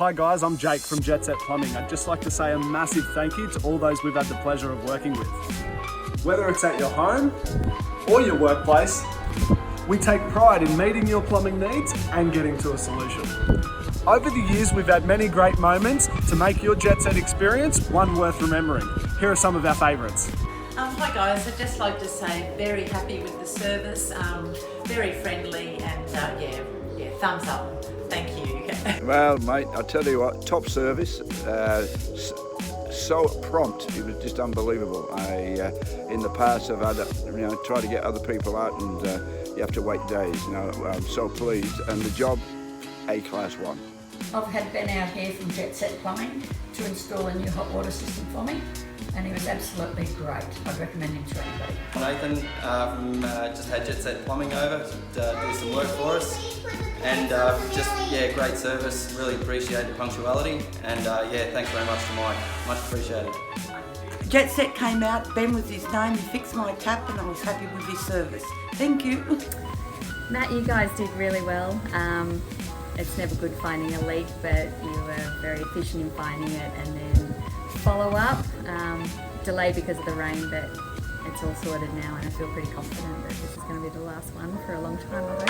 Hi guys, I'm Jake from Jetset Plumbing. I'd just like to say a massive thank you to all those we've had the pleasure of working with. Whether it's at your home or your workplace, we take pride in meeting your plumbing needs and getting to a solution. Over the years, we've had many great moments to make your Jetset experience one worth remembering. Here are some of our favourites. Hi guys, I'd just like to say very happy with the service, very friendly and yeah, thumbs up. Thank you. Well, mate, I tell you what, top service, so prompt. It was just unbelievable. In the past, I've had, tried to get other people out, and you have to wait days. I'm so pleased, and the job, A-class one. I've had Ben out here from Jetset Plumbing to install a new hot water system for me, and he was absolutely great. I'd recommend him to anybody. Nathan just had Jetset Plumbing over to do some work for us, and great service. Really appreciate the punctuality, and thanks very much to Mike. Much appreciated. Jetset came out, Ben was his name, he fixed my tap and I was happy with his service. Thank you. Matt, you guys did really well. It's never good finding a leak, but you were very efficient in finding it, and then follow up, delay because of the rain, but it's all sorted now and I feel pretty confident that this is going to be the last one for a long time, I hope.